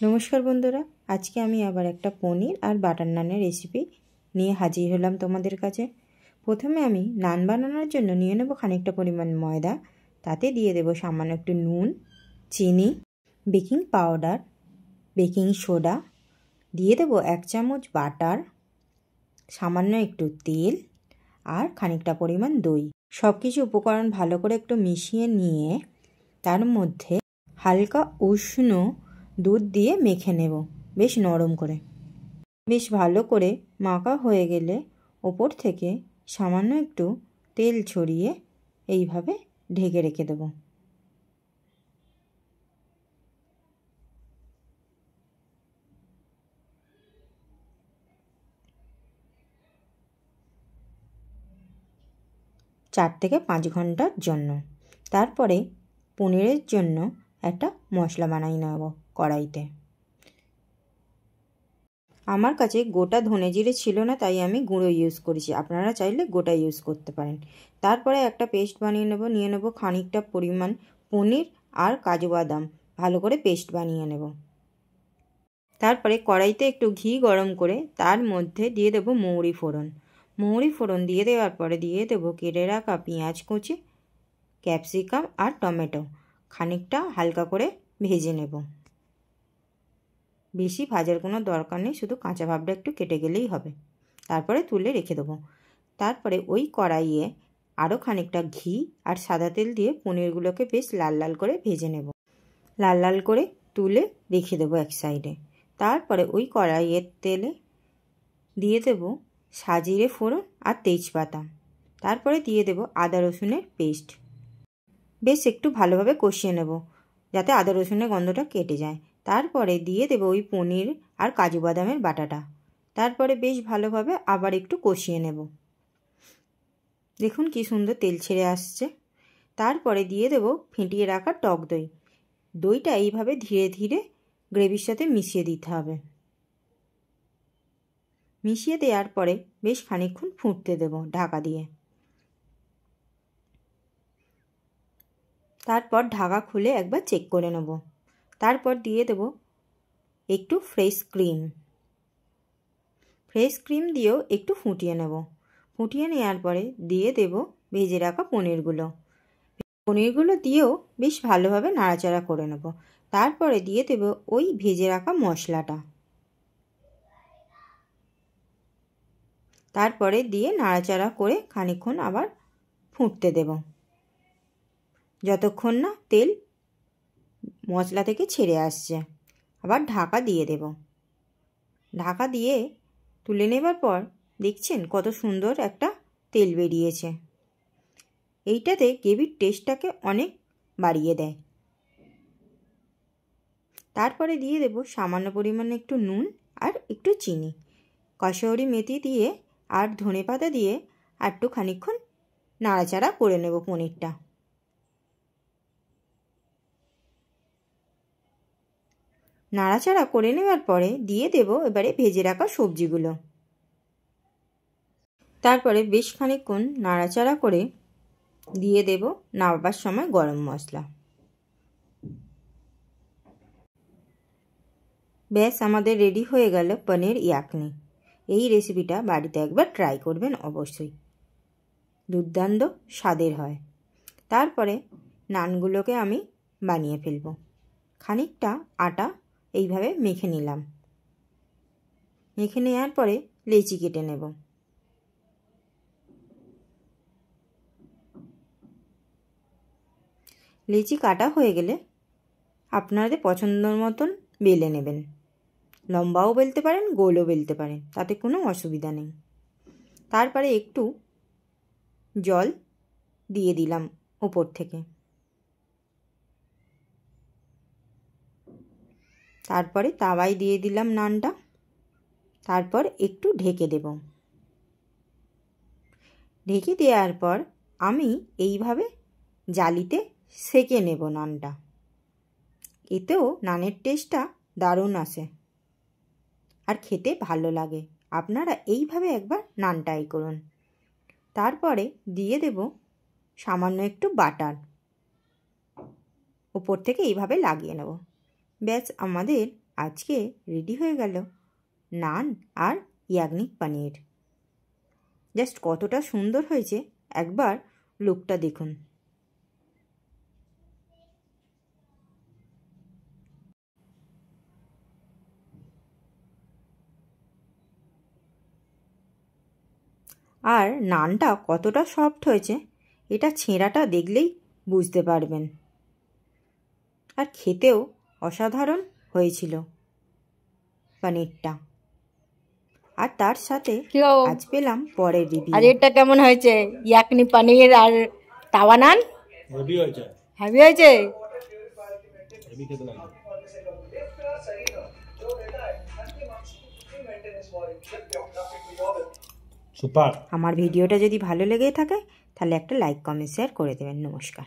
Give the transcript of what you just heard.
नमस्कार बंधुरा आज के आमी आबार एक पनीर और बाटार नानेर रेसिपि निये हाजिर हलाम तोमादेर काछे। प्रथमे आमी नान बानानोर जोन्नो निये नेब खानिकटा परिमाण मयदा, ताते दिये देब सामान्य एकटु नुन, चीनी, बेकिंग पाउडार, बेकिंग सोडा, दिये देब 1 चामच बाटार, सामान्य एकटु तेल और खानिकटा परिमाण दई। सबकिछु उपकरण भालो करे एकटु मिशिये निये तार मध्य हालका उष्ण दूध दिए मेखे नेब बेश नरम करे। बेश भालो करे माखा हये गेले ओपर थेके सामान्य एकटु तेल छड़िए एइभावे ढेके रेखे देब। चार थेके 5 घंटार जन्नो। तारपरे पनिरेर जन्नो एकटा मशला बानाई नेब कड़ाईते। आमार काछे गोटा धने जिरे छिलो ना ताई आमी गुঁড়ো यूज करेछि, आपनारा चाइले गोटा यूज करते पारेन। तारपरे एकटा पेस्ट बानिये नेब, निये नेब खानिकटा परिमाण पनिर और काजू बादाम भालो करे पेस्ट बानिये नेब। तारपरे कड़ाईते एकटु घी गरम करे तार मध्य दिये देब मौरी फोड़न। मौरी फोड़न दिये देওয়ার परे दिये देब केटे राखा पेঁয়াজ कुचि, ক্যাপসিকাম और टमेटो खानिकटा हालका करे भेजे नेब। बेशी भाजार कोनो दरकार नेই, शुधु काँचा भाबटा एकटु केटे गेलेই হবে। तारपरे तुले रेखे देब। तारपरे ओई कड़ाइये आरो खानिकटा घी और सादा तेल दिए पनिरगुलोके बेश लाल लाल करे भेजे नेब। लाल लाल करे तुले रेखे देब एक साइडे। तारपरे ओई कड़ाइयेर तेले दिए देब साजिरे फोड़न और तेजपाता। तारपरे दिए देब आदा रसुनेर पेस्ट। बेश एकटु भालोभाबे कषिये नेब जाते आदा रसुनेर गन्धटा केटे जाय। तारपरे दिए देब ओई पनिर और काजू बादामेर बाटाटा। तारपरे बेश भालोभाबे आबार एकटु कषिये नेब। देखुन कि सुंदर तेल छेड़े आसছে। तारपरे दिए देब फेंटिয়ে রাখা टक दই। দইটা এইভাবে ধীরে ধীরে গ্রেভির সাথে মিশিয়ে দিতে হবে। মিশিয়ে দেওয়ার পরে বেশ খানিকক্ষণ ফুটতে দেব ঢাকা দিয়ে। तारपर ढाका खुले एक बार चेक करे नेब। तारपर दिए देब एकटू फ्रेश क्रीम। फ्रेश क्रीम दिएও एकटू फुटिয়ে नेब। फुटिয়ে নেওয়ার পরে दिए देब भेजे राखा पनिरगुलो। पनिरगुलो दिएও बेश भालोभाबे नाड़ाचाड़ा करे नेब। तारपरे दिए देब ओई भेजे राखा मशलाटा। तारपरे दिए नाड़ाचाड़ा करे खानिकक्षण आबार फुटते देब যতক্ষণ না তেল মশলা থেকে ছেড়ে আসছে। আবার ঢাকা দিয়ে দেব। ঢাকা দিয়ে তুলে নেবার পর দেখছেন কত সুন্দর একটা তেল বেরিয়েছে। এইটাতে গ্রেভির টেস্টটাকে অনেক বাড়িয়ে দেয়। তারপরে দিয়ে দেব সামান্য পরিমাণে একটু নুন আর একটু চিনি। কসুরি মেথি দিয়ে আর ধনেপাতা দিয়ে আর একটু খানিকক্ষণ নাড়াচাড়া করে নেব পনিরটা। नाड़ाचाड़ा करे नेওয়ার परे दिए देब एबारे भेजे राखा सब्जिगुलो। तारपरे बेश खानिकक्षण नाड़ाचाड़ा करे दिए देब नामाবার समय गरम मशला। ব্যাস আমাদের রেডি হয়ে গেল পনির ইয়াকনি। এই রেসিপিটা বাড়িতে একবার ট্রাই করবেন অবশ্যই, দুর্দান্ত স্বাদের হয়। তারপরে নানগুলোকে আমি বানিয়ে ফেলব। খানিকটা আটা এইভাবে মেখে নিলাম। মেখে নেওয়ার পরে লেচি কেটে নেব। লেচি কাটা হয়ে গেলে আপনাদের পছন্দের মতন বেলে নেবেন। লম্বাও বেলতে পারেন, গোলও বেলতে পারেন, তাতে কোনো অসুবিধা নেই। তারপরে একটু জল দিয়ে দিলাম উপর থেকে। তারপরে তাওয়ায় দিয়ে দিলাম নানটা। তারপর একটু ঢেকে দেব। ঢেকে দেওয়ার পর আমি এইভাবে জালিতে সেকে নেব নানটা। এতেও নানের টেস্টটা দারুণ আসে আর খেতে ভালো লাগে। আপনারা এইভাবে একবার নান ট্রাই করুন। তারপরে দিয়ে দেব সামান্য একটু বাটার। উপর থেকে এইভাবে লাগিয়ে নেব। ব্যাস আমাদের আজকে রেডি হয়ে গেল নান আর ইয়াগনিক পনির। জাস্ট কতটা সুন্দর হয়েছে একবার লুকটা দেখুন। আর নানটা কতটা সফট হয়েছে এটা ছেঁড়াটা দেখলেই বুঝতে পারবেন। আর খেতেও অসাধারণ হয়েছিল পনিরটা। আর তার সাথে আজ পেলাম পরের রিভিউ। আর এটা কেমন হয়েছে? ইয়াকনি পনির আর তাওয়া নান হেভি হয়েছে। হেভি হয়েছে। হেভি খেতে লাগবে। সুপার। আমার ভিডিওটা যদি ভালো লেগে থাকে তাহলে একটা লাইক কমেন্ট শেয়ার করে দেবেন। নমস্কার।